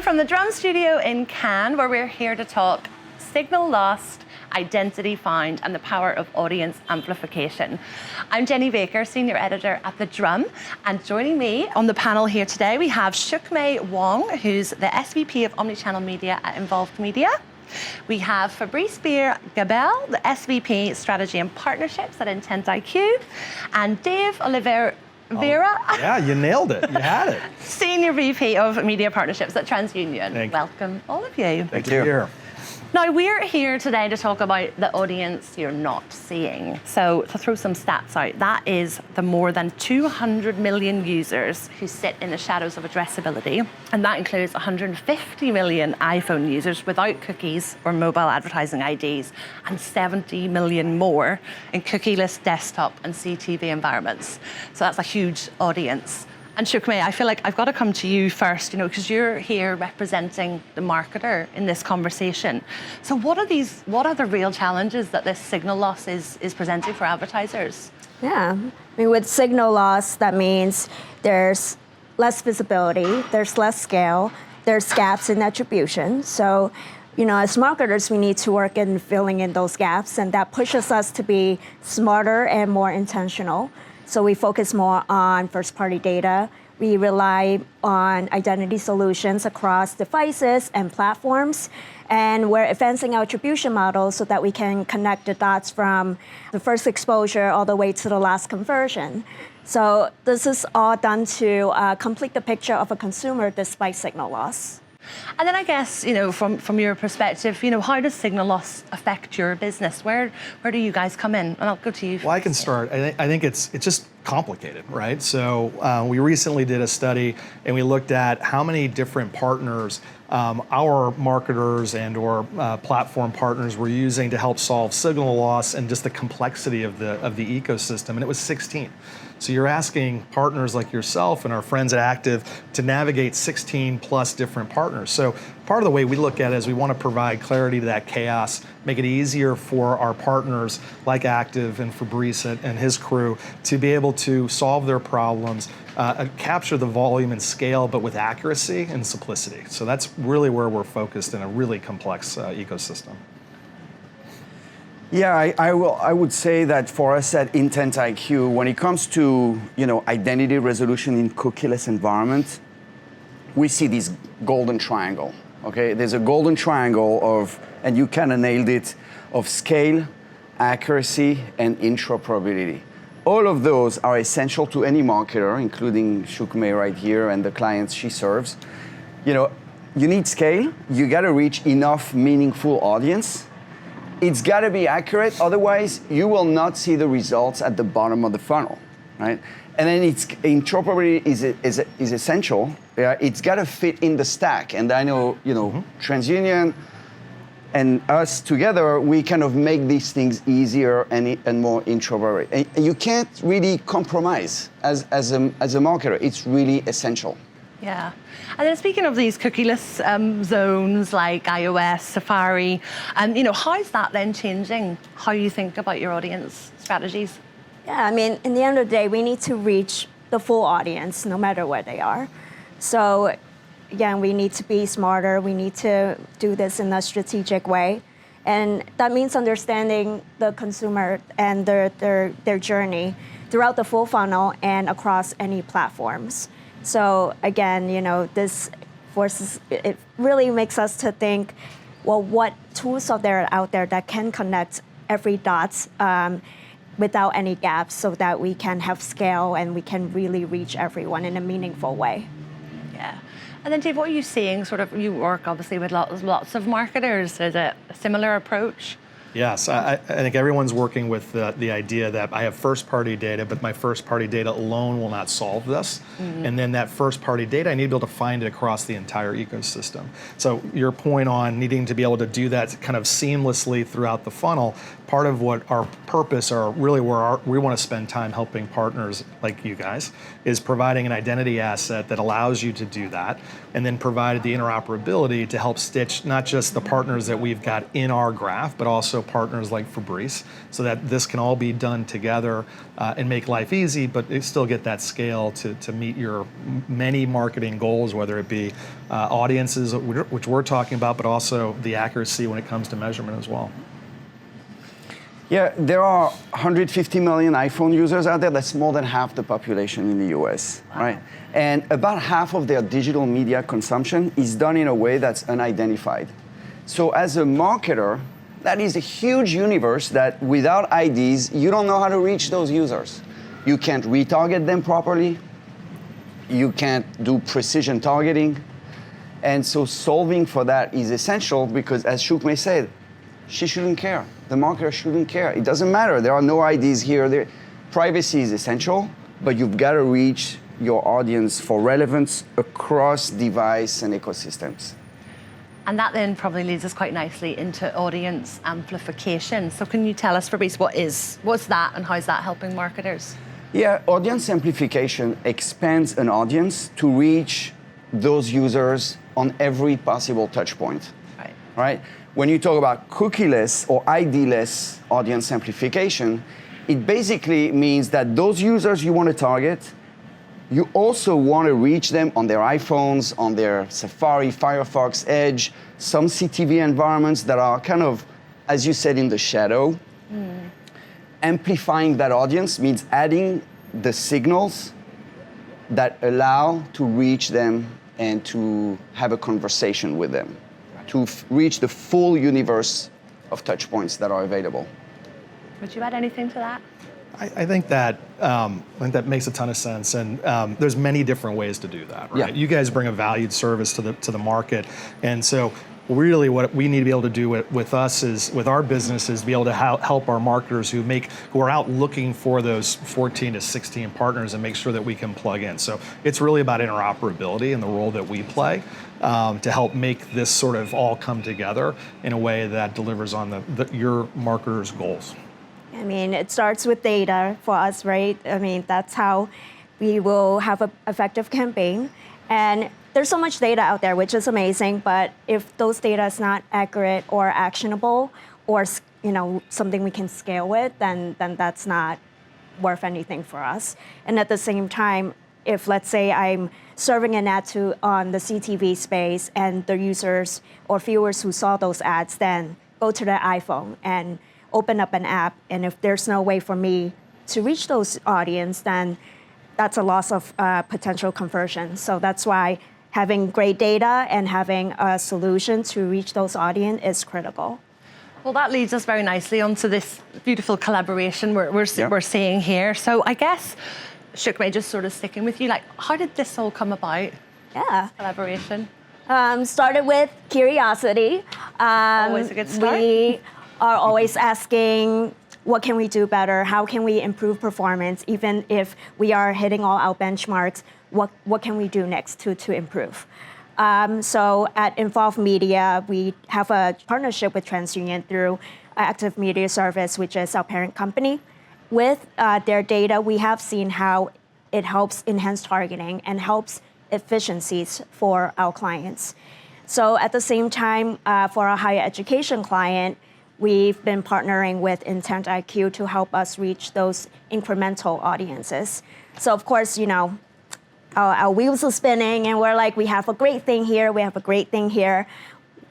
from the Drum Studio in Cannes, where we're here to talk signal lost, identity found, and the power of audience amplification. I'm Jenny Baker, Senior Editor at The Drum, and joining me on the panel here today, we have Shukmei Wong, who's the SVP of Omnichannel Media at Involved Media. We have Fabrice Beer-Gabel, the SVP Strategy and Partnerships at Intent IQ, and Dave Oliveira. Yeah, you nailed it. You had it. Senior VP of Media Partnerships at TransUnion. Welcome, all of you. Thank you. Now, we're here today to talk about the audience you're not seeing. So, to throw some stats out, that is the more than 200 million users who sit in the shadows of addressability. And that includes 150 million iPhone users without cookies or mobile advertising IDs, and 70 million more in cookieless desktop and CTV environments. So that's a huge audience. And Shukmei, I feel like I've got to come to you first, because you're here representing the marketer in this conversation. So what are the real challenges that this signal loss is presenting for advertisers? Yeah, with signal loss, that means there's less visibility, there's less scale, there's gaps in attribution. So, as marketers, we need to work in filling in those gaps, and that pushes us to be smarter and more intentional. So we focus more on first-party data. We rely on identity solutions across devices and platforms. And we're advancing our attribution models so that we can connect the dots from the first exposure all the way to the last conversion. So this is all done to complete the picture of a consumer despite signal loss. And then I guess, from your perspective, how does signal loss affect your business? Where do you guys come in? And I'll go to you. Well, I can start. I think it's just complicated, right? So we recently did a study and we looked at how many different partners our marketers and or platform partners were using to help solve signal loss and just the complexity of the ecosystem, and it was 16. So you're asking partners like yourself and our friends at Active to navigate 16 plus different partners. So part of the way we look at it is we want to provide clarity to that chaos, make it easier for our partners like Active and Fabrice and his crew to be able to solve their problems, capture the volume and scale, but with accuracy and simplicity. So that's really where we're focused in a really complex ecosystem. Yeah, I would say that for us at Intent IQ, when it comes to identity resolution in cookieless environment, we see this golden triangle. Okay, there's a golden triangle of, and you kind of nailed it, of scale, accuracy, and interoperability. All of those are essential to any marketer, including Shukmei right here and the clients she serves. You need scale. You got to reach enough meaningful audience. It's got to be accurate, otherwise you will not see the results at the bottom of the funnel, right? And then interoperability is essential. It's got to fit in the stack. And I know, TransUnion and us together, we kind of make these things easier and more interoperable. And you can't really compromise as a marketer. It's really essential. Yeah. And then speaking of these cookieless zones like iOS, Safari, how is that then changing how you think about your audience strategies? Yeah, in the end of the day, we need to reach the full audience no matter where they are. So again, we need to be smarter. We need to do this in a strategic way. And that means understanding the consumer and their journey throughout the full funnel and across any platforms. So again, this forces, it really makes us to think, well, what tools are there out there that can connect every dot without any gaps so that we can have scale and we can really reach everyone in a meaningful way. Yeah. And then Dave, what are you seeing? You work obviously with lots of marketers. Is it a similar approach? Yes, I think everyone's working with the idea that I have first-party data, but my first-party data alone will not solve this. Mm-hmm. And then that first-party data, I need to be able to find it across the entire ecosystem. So your point on needing to be able to do that kind of seamlessly throughout the funnel, part of what our purpose, or really where we want to spend time helping partners like you guys, is providing an identity asset that allows you to do that, and then provide the interoperability to help stitch not just the partners that we've got in our graph, but also partners like Fabrice, so that this can all be done together and make life easy, but still get that scale to meet your many marketing goals, whether it be audiences, which we're talking about, but also the accuracy when it comes to measurement as well. Yeah, there are 150 million iPhone users out there. That's more than half the population in the US, right? And about half of their digital media consumption is done in a way that's unidentified. So as a marketer, that is a huge universe that without IDs, you don't know how to reach those users. You can't retarget them properly. You can't do precision targeting. And so solving for that is essential because, as Shukme said, she shouldn't care. The marketer shouldn't care. It doesn't matter. There are no IDs here. Privacy is essential, but you've got to reach your audience for relevance across device and ecosystems. And that then probably leads us quite nicely into audience amplification. So can you tell us, Fabrice, what's that and how's that helping marketers? Yeah, audience amplification expands an audience to reach those users on every possible touch point. Right? When you talk about cookieless or ID-less audience amplification, it basically means that those users you want to target, you also want to reach them on their iPhones, on their Safari, Firefox, Edge, some CTV environments that are kind of, as you said, in the shadow. Amplifying that audience means adding the signals that allow to reach them and to have a conversation with them, to reach the full universe of touch points that are available. Would you add anything to that? I think that makes a ton of sense, and there's many different ways to do that, right? Yeah. You guys bring a valued service to the market, and so really what we need to be able to do with our business is be able to help our marketers who are out looking for those 14 to 16 partners and make sure that we can plug in. So it's really about interoperability and the role that we play to help make this sort of all come together in a way that delivers on your marketers' goals. I mean, it starts with data for us, right? I mean, that's how we will have an effective campaign. And there's so much data out there, which is amazing, but if those data is not accurate or actionable or something we can scale with, then that's not worth anything for us. And at the same time, if let's say I'm serving an ad on the CTV space and the users or viewers who saw those ads then go to their iPhone and open up an app, and if there's no way for me to reach those audience, then that's a loss of potential conversion. So that's why having great data and having a solution to reach those audience is critical. Well, that leads us very nicely onto this beautiful collaboration we're seeing here. So I guess, Shukme, just sort of sticking with you, like, how did this all come about? Yeah. Collaboration? Started with curiosity. Always a good start. We are always asking, what can we do better? How can we improve performance? Even if we are hitting all our benchmarks, what can we do next to improve? So at Involve Media, we have a partnership with TransUnion through Active Media Service, which is our parent company. With their data, we have seen how it helps enhance targeting and helps efficiencies for our clients. So at the same time, for our higher education client, we've been partnering with Intent IQ to help us reach those incremental audiences. So of course, our wheels are spinning and we're like, we have a great thing here, we have a great thing here.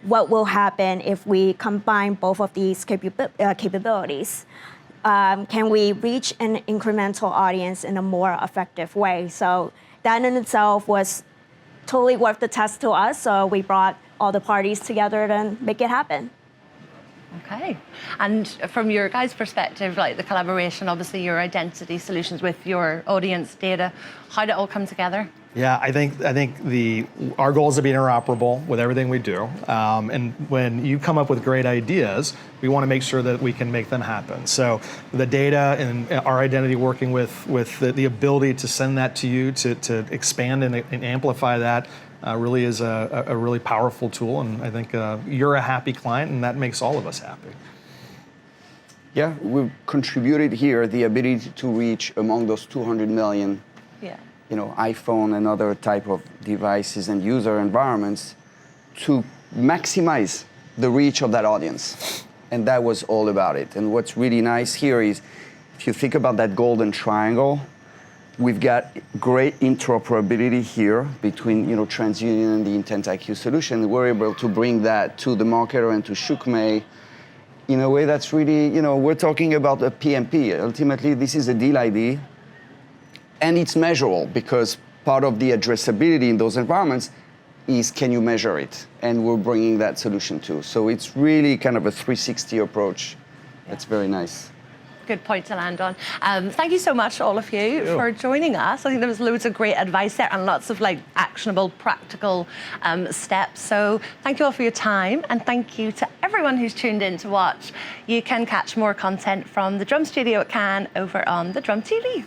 What will happen if we combine both of these capabilities? Can we reach an incremental audience in a more effective way? So that in itself was totally worth the test to us. So we brought all the parties together to make it happen. Okay. And from your guys' perspective, like the collaboration, obviously your identity solutions with your audience data, how did it all come together? Yeah, I think our goal is to be interoperable with everything we do. And when you come up with great ideas, we want to make sure that we can make them happen. So the data and our identity working with the ability to send that to you, to expand and amplify that, really is a really powerful tool. And I think you're a happy client, and that makes all of us happy. Yeah, we've contributed here the ability to reach among those 200 million iPhone and other type of devices and user environments to maximize the reach of that audience. And that was all about it. And what's really nice here is, if you think about that golden triangle, we've got great interoperability here between TransUnion and the Intent IQ solution. We're able to bring that to the marketer and to Shukmei in a way that's really, we're talking about a PMP. Ultimately, this is a deal ID, and it's measurable because part of the addressability in those environments is, can you measure it? And we're bringing that solution too. So it's really kind of a 360 approach. That's very nice. Good point to land on. Thank you so much, all of you, for joining us. I think there was loads of great advice there and lots of actionable, practical steps. So thank you all for your time, and thank you to everyone who's tuned in to watch. You can catch more content from the Drum Studio at Cannes over on the Drum TV.